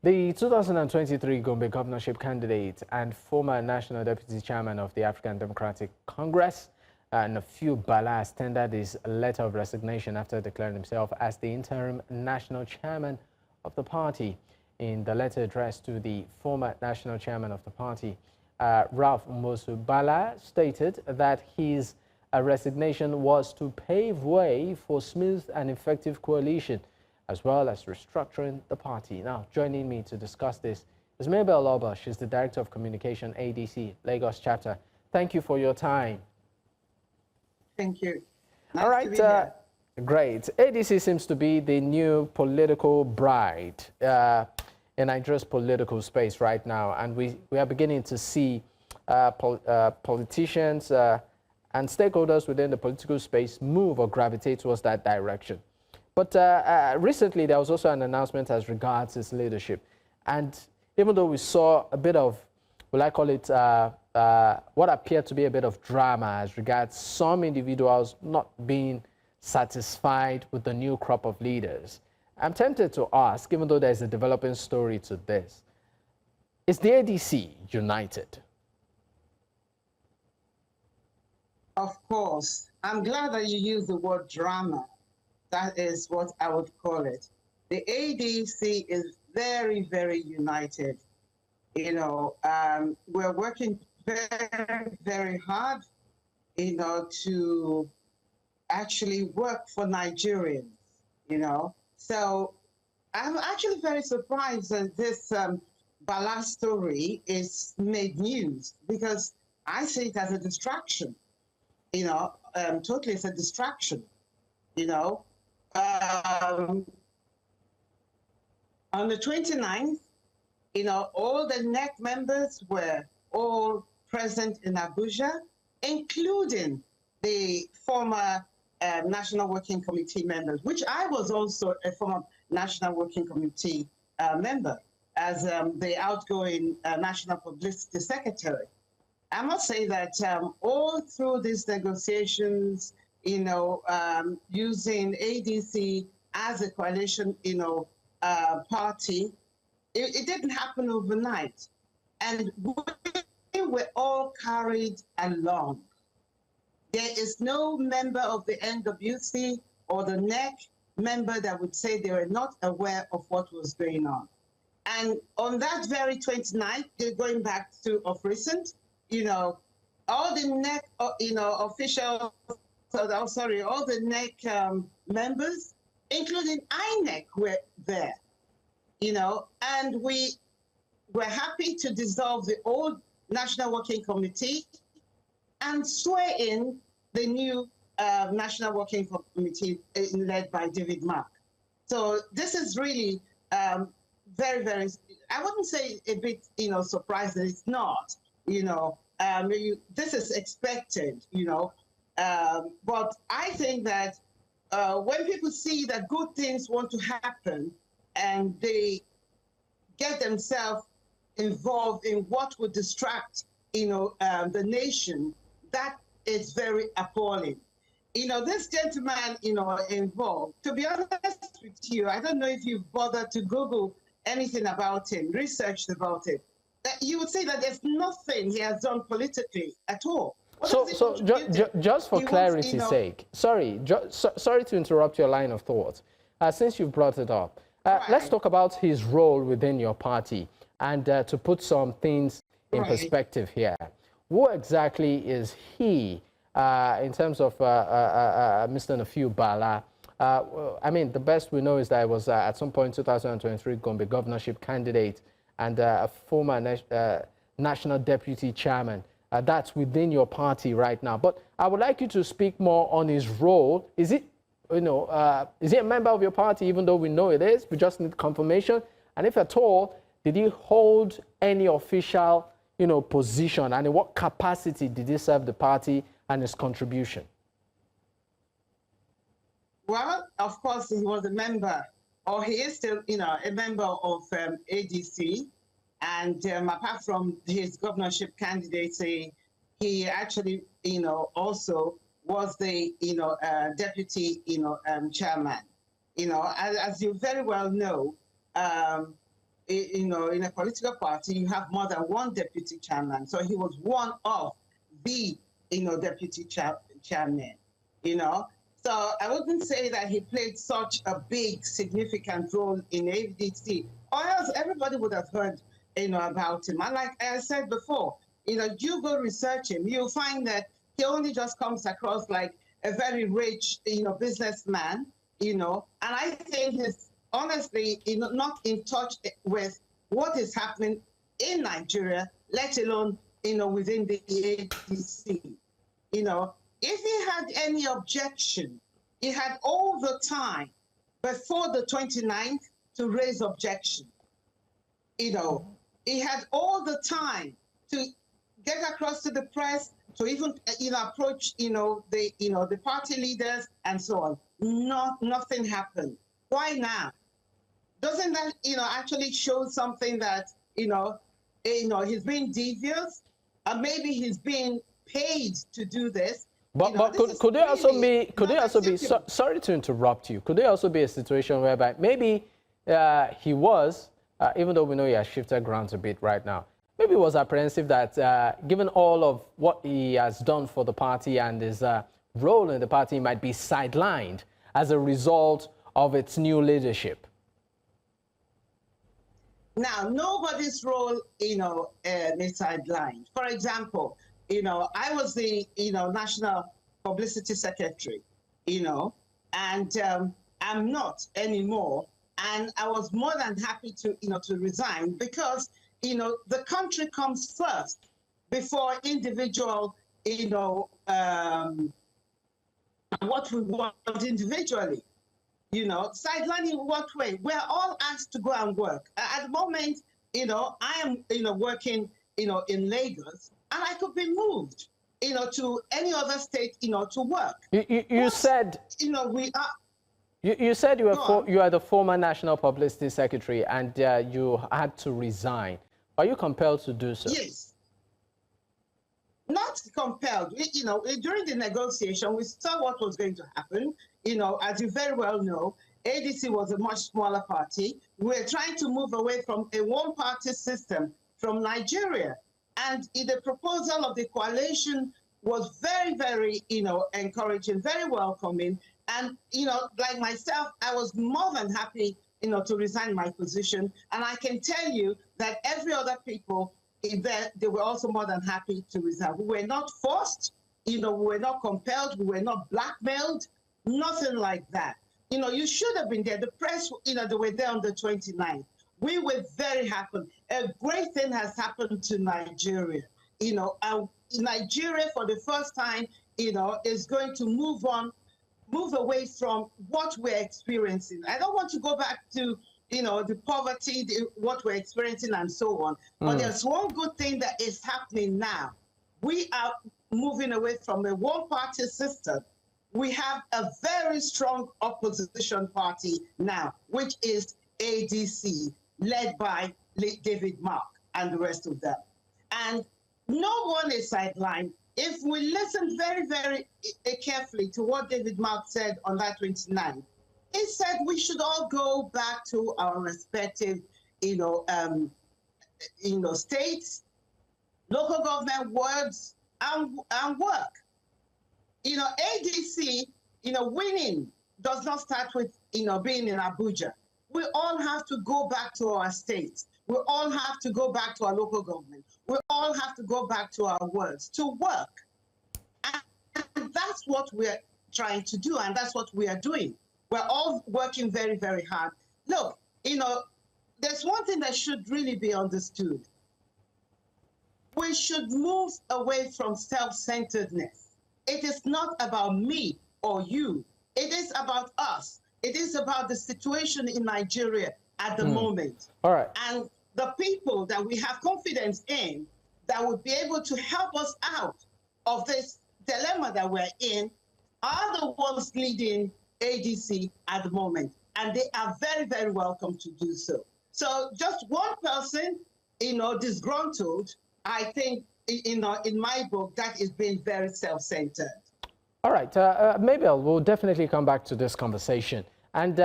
The 2023 Gombe governorship candidate and former National Deputy Chairman of the African Democratic Congress, Nafiu Bala, has tendered his letter of resignation after declaring himself as the interim national chairman of the party. In the letter addressed to the former national chairman of the party, Ralph Nwosu, Bala stated that his resignation was to pave way for smooth and effective coalition, as well as restructuring the party. Now, joining me to discuss this is Mabel Oboh. She's the Director of Communication, ADC Lagos Chapter. Thank you for your time. Thank you. Nice All right, to be here. Great. ADC seems to be the new political bride in Nigeria's political space right now, and we are beginning to see politicians and stakeholders within the political space move or gravitate towards that direction. But recently, there was also an announcement as regards its leadership. And even though we saw a bit of, will I call it, what appeared to be a bit of drama as regards some individuals not being satisfied with the new crop of leaders, I'm tempted to ask, even though there's a developing story to this, is the ADC united? Of course. I'm glad that you used the word drama. That is what I would call it. The ADC is very, very united. You know, we're working very, very hard, you know, to actually work for Nigerians, you know. So I'm actually very surprised that this Bala story is made news, because I see it as a distraction, you know, totally as a distraction, you know. On the 29th, you know, all the NEC members were all present in Abuja, including the former National Working Committee members, which I was also a former National Working Committee member as the outgoing National Publicity Secretary. I must say that all through these negotiations, you know, using ADC as a coalition, you know, party, it didn't happen overnight. And we were all carried along. There is no member of the NWC or the NEC member that would say they were not aware of what was going on. And on that very 29th, going back to of recent, you know, all the NEC, you know, officials, all the NEC members, including INEC, were there, you know, and we were happy to dissolve the old National Working Committee and swear in the new National Working Committee led by David Mark. So this is really very, very, I wouldn't say a bit, you know, surprising. It's not, you know, this is expected, you know. But I think that when people see that good things want to happen and they get themselves involved in what would distract, you know, the nation, that is very appalling. You know, this gentleman, you know, involved, to be honest with you, I don't know if you've bothered to Google anything about him, researched about it. You would say that there's nothing he has done politically at all. Just for clarity's sake, sorry to interrupt your line of thought. Since you've brought it up, right. Let's talk about his role within your party and to put some things in perspective here. Who exactly is he in terms of Mr. Nafiu Bala? I mean, the best we know is that he was at some point 2023 Gombe governorship candidate and a former national deputy chairman. That's within your party right now. But I would like you to speak more on his role. Is it, you know, is he a member of your party, even though we know it is? We just need confirmation. And if at all, did he hold any official, you know, position? And in what capacity did he serve the party and his contribution? Well, of course, he was a member, or he is still, you know, a member of ADC. And apart from his governorship candidacy, he actually, you know, also was the, you know, deputy, you know, chairman. You know, as you very well know, in a political party, you have more than one deputy chairman. So he was one of the, deputy chairman, So I wouldn't say that he played such a big, significant role in ADC, or else everybody would have heard, about him. And like I said before, you go research him, you'll find that he only just comes across like a very rich, businessman, and I think he's honestly, not in touch with what is happening in Nigeria, let alone, within the ADC. If he had any objection, he had all the time before the 29th to raise objection. He had all the time to get across to the press, to even approach the party leaders and so on. Nothing happened. Why now? Doesn't that actually show something that he's being devious, or maybe he's being paid to do this? But could there also be sorry to interrupt you, could there also be a situation whereby maybe he was even though we know he has shifted grounds a bit right now, maybe he was apprehensive that given all of what he has done for the party and his role in the party, he might be sidelined as a result of its new leadership? Now, nobody's role, is sidelined. For example, I was the, National Publicity Secretary, and I'm not anymore. And I was more than happy to, to resign because, the country comes first before individual, what we want individually. Sidelining in what way? We're all asked to go and work. At the moment, I am, working, in Lagos, and I could be moved, to any other state, to work. You said, we are. You said you are the former National Publicity Secretary and you had to resign. Are you compelled to do so? Yes. Not compelled. During the negotiation, we saw what was going to happen. As you very well know, ADC was a much smaller party. We're trying to move away from a one-party system from Nigeria. And the proposal of the coalition was very, very, encouraging, very welcoming. And, like myself, I was more than happy, to resign my position. And I can tell you that every other people they were also more than happy to resign. We were not forced, we were not compelled, we were not blackmailed, nothing like that. You should have been there. The press, they were there on the 29th. We were very happy. A great thing has happened to Nigeria. Nigeria, for the first time, is going to move away from what we're experiencing. I don't want to go back to, the poverty, what we're experiencing and so on. But there's one good thing that is happening now. We are moving away from a one-party system. We have a very strong opposition party now, which is ADC, led by David Mark and the rest of them. And no one is sidelined. If we listen very, very carefully to what David Mark said on that 29th, he said we should all go back to our respective, states, local government wards, and work. ADC, winning does not start with, being in Abuja. We all have to go back to our states. We all have to go back to our local government. We all have to go back to our wards to work. And that's what we're trying to do, and that's what we are doing. We're all working very, very hard. Look, there's one thing that should really be understood. We should move away from self-centeredness. It is not about me or you. It is about us. It is about the situation in Nigeria at the moment. All right. And the people that we have confidence in that would be able to help us out of this dilemma that we're in are the ones leading ADC at the moment. And they are very, very welcome to do so. So just one person, disgruntled, I think, in my book, that is being very self-centered. All right, Mabel, we'll definitely come back to this conversation. And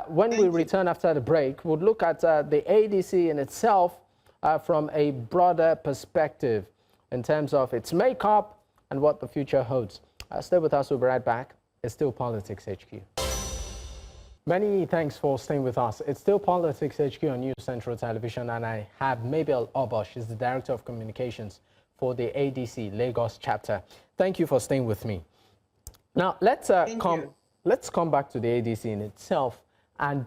when we return after the break, we'll look at the ADC in itself from a broader perspective in terms of its makeup and what the future holds. Stay with us, we'll be right back. It's still Politics HQ. Many thanks for staying with us. It's still Politics HQ on News Central Television, and I have Mabel Oboh. She's the Director of Communications for the ADC Lagos Chapter. Thank you for staying with me. Now, let's come back to the ADC in itself and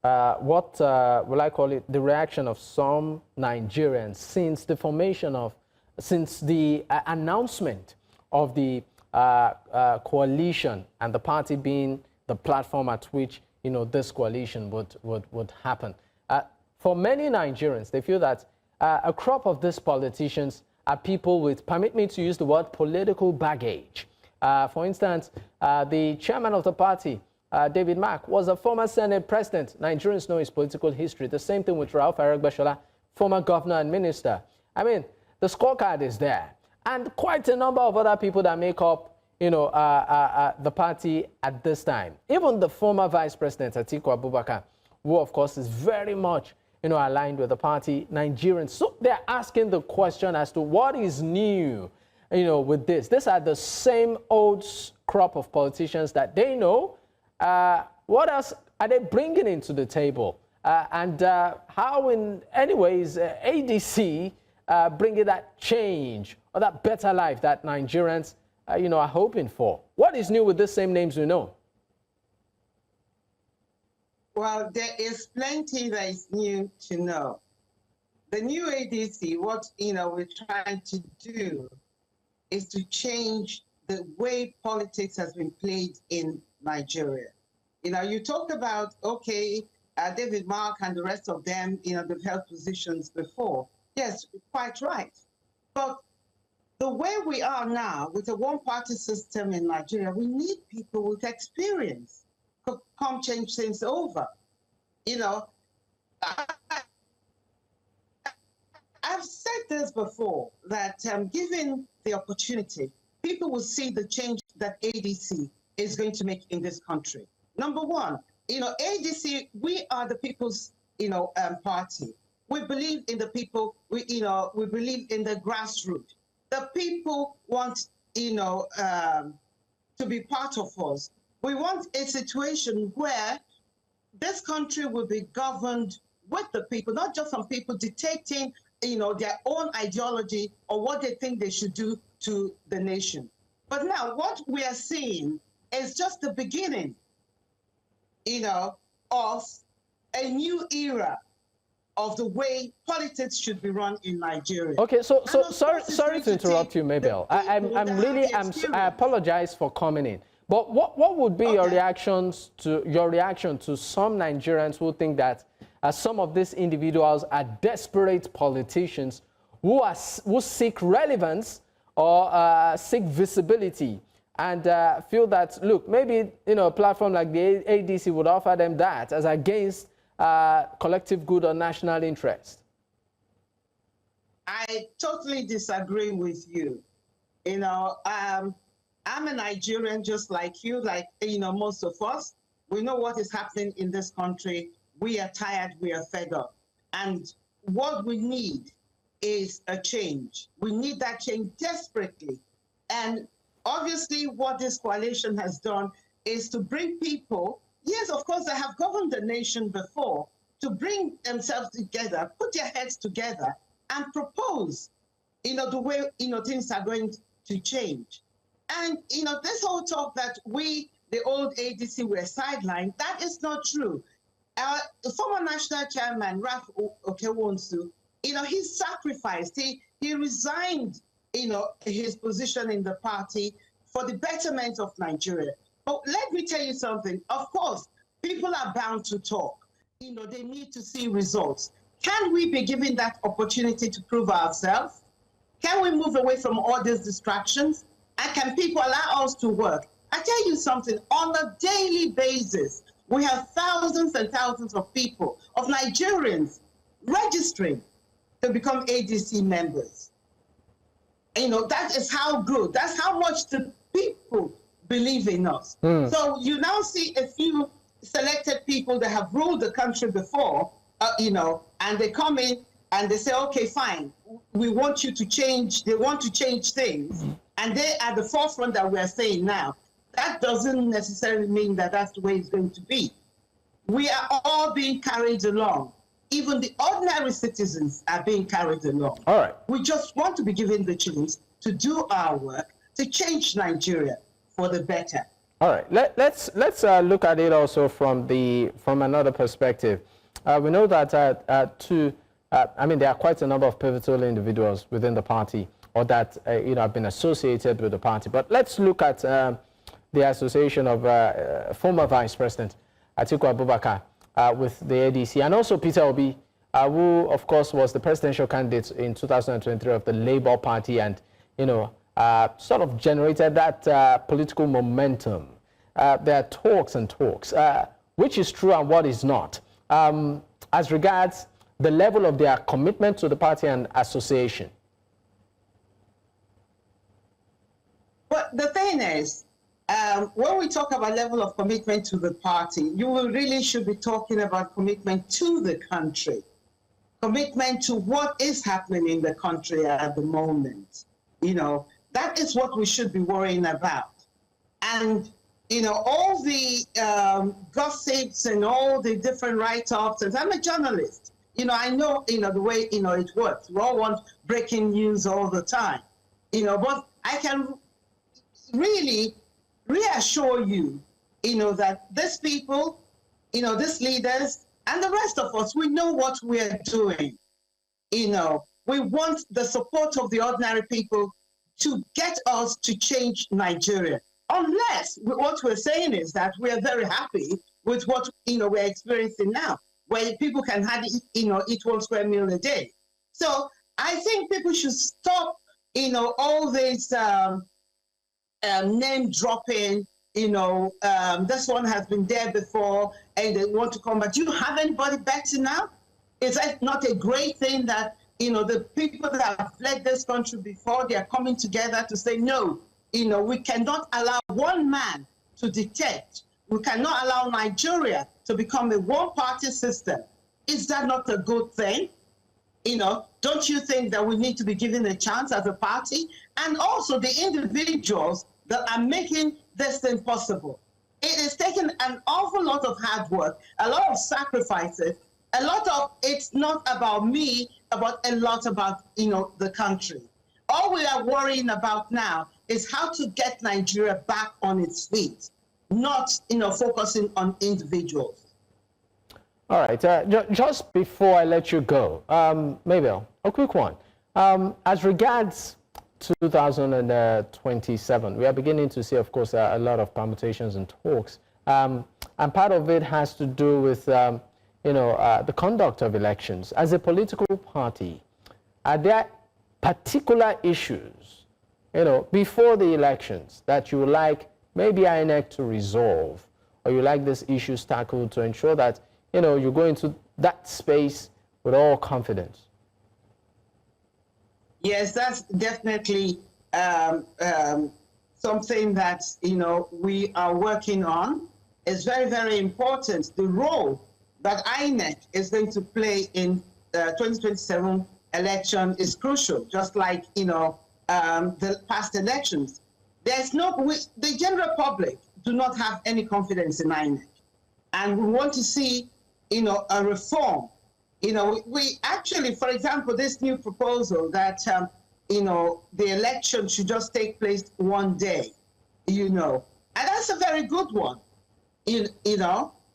what will I call it, the reaction of some Nigerians since the formation of, since the announcement of the coalition and the party being the platform at which, you know, this coalition would happen. For many Nigerians, they feel that a crop of these politicians are people with, permit me to use the word, political baggage. For instance, the chairman of the party, David Mark, was a former Senate president. Nigerians know his political history. The same thing with Ralph Nwosu, former governor and minister. I mean, the scorecard is there. And quite a number of other people that make up, you know, the party at this time. Even the former vice president, Atiku Abubakar, who of course is very much, you know, aligned with the party, Nigerians. So they're asking the question as to what is new, you know, with this. These are the same old crop of politicians that they know. What else are they bringing into the table? And how, in any ways, ADC bringing that change or that better life that Nigerians, you know, are hoping for? What is new with the same names we know? Well, there is plenty that is new to know. The new ADC, what, you know, we're trying to do is to change the way politics has been played in Nigeria. You know, you talked about, okay, David Mark and the rest of them, you know, they've held positions before. Yes, quite right. But the way we are now with a one-party system in Nigeria, we need people with experience to come change things over. You know, I've said this before, that given the opportunity, people will see the change that ADC is going to make in this country. Number one, you know, ADC, we are the people's, you know, party. We believe in the people, we believe in the grassroots. The people want, you know, to be part of us. We want a situation where this country will be governed with the people, not just some people dictating, you know, their own ideology or what they think they should do to the nation. But now what we are seeing is just the beginning, you know, of a new era of the way politics should be run in Nigeria. Okay, so sorry to interrupt you, Mabel. I apologize for coming in. But what would be your reaction to some Nigerians who think that some of these individuals are desperate politicians who seek relevance or seek visibility and feel that, look, maybe, you know, a platform like the ADC would offer them that as against collective good or national interest? I totally disagree with you. You know, I'm a Nigerian just like you, like, you know, most of us. We know what is happening in this country. We are tired, we are fed up. And what we need is a change. We need that change desperately. And obviously what this coalition has done is to bring people, yes, of course, they have governed the nation before, to bring themselves together, put their heads together and propose, you know, the way, you know, things are going to change. And, you know, this whole talk that we, the old ADC, were sidelined, that is not true. The former national chairman, Ralph Nwosu, you know, he sacrificed, he resigned, you know, his position in the party for the betterment of Nigeria. But let me tell you something. Of course, people are bound to talk. You know, they need to see results. Can we be given that opportunity to prove ourselves? Can we move away from all these distractions? And can people allow us to work? I tell you something, on a daily basis, we have thousands and thousands of people, of Nigerians, registering to become ADC members. You know, that is how good, that's how much the people believe in us. So you now see a few selected people that have ruled the country before, and they come in and they say, okay, fine, we want you to change, they want to change things, and they are the forefront that we are saying now. That doesn't necessarily mean that that's the way it's going to be. We are all being carried along. Even the ordinary citizens are being carried along. All right. We just want to be given the chance to do our work, to change Nigeria for the better. All right. Let's look at it also from another perspective. We know that there are quite a number of pivotal individuals within the party, or that have been associated with the party. But let's look at the association of former Vice President Atiku Abubakar with the ADC, and also Peter Obi, who of course was the presidential candidate in 2023 of the Labour Party, and sort of generated that political momentum. There are talks and talks, which is true and what is not, as regards the level of their commitment to the party and association. But the thing is, when we talk about level of commitment to the party, you really should be talking about commitment to the country, commitment to what is happening in the country at the moment. That is what we should be worrying about. And, all the gossips and all the different write-offs, and I'm a journalist, I know, the way, it works. We all want breaking news all the time, but I can really reassure you, that these people, these leaders, and the rest of us, we know what we are doing. We want the support of the ordinary people to get us to change Nigeria. Unless what we're saying is that we are very happy with what, we're experiencing now, where people can hardly, eat 1 square meal a day. So I think people should stop, all this name dropping, this one has been there before and they want to come back. Do you have anybody better now? Is that not a great thing that, the people that have led this country before, they are coming together to say, no, we cannot allow one man to dictate. We cannot allow Nigeria to become a one-party system. Is that not a good thing? Don't you think that we need to be given a chance as a party? And also the individuals that are making this thing possible. It is taking an awful lot of hard work, a lot of sacrifices, it's not about me, but a lot about, the country. All we are worrying about now is how to get Nigeria back on its feet, not, focusing on individuals. All right, just before I let you go, Mabel, a quick one. As regards 2027, we are beginning to see, of course, a lot of permutations and talks. And part of it has to do with, the conduct of elections. As a political party, are there particular issues, before the elections that you would like maybe INEC to resolve, or you like these issues tackled to ensure that, you go into that space with all confidence? Yes, that's definitely something that, we are working on. It's very, very important. The role that INEC is going to play in 2027 election is crucial, just like, the past elections. The general public do not have any confidence in INEC. And we want to see, a reform. We actually, for example, this new proposal that, the election should just take place one day, and that's a very good one,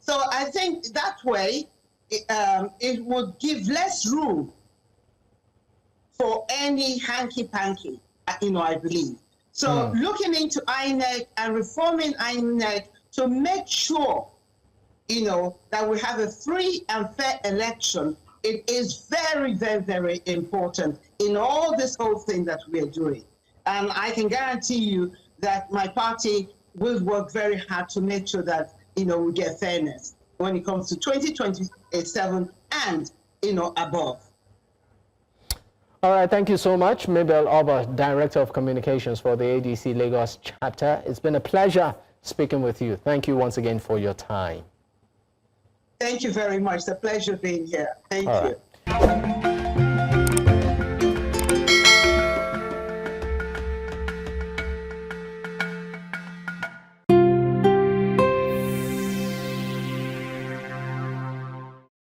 So I think that way, it would give less room for any hanky-panky, I believe. So looking into INEC and reforming INEC to make sure, that we have a free and fair election, it is very, very, very important in all this whole thing that we are doing. And I can guarantee you that my party will work very hard to make sure that, we get fairness when it comes to 2027 and, above. All right, thank you so much, Mabel Oboh, Director of Communications for the ADC Lagos Chapter. It's been a pleasure speaking with you. Thank you once again for your time. Thank you very much. It's a pleasure being here. Thank All you. Right.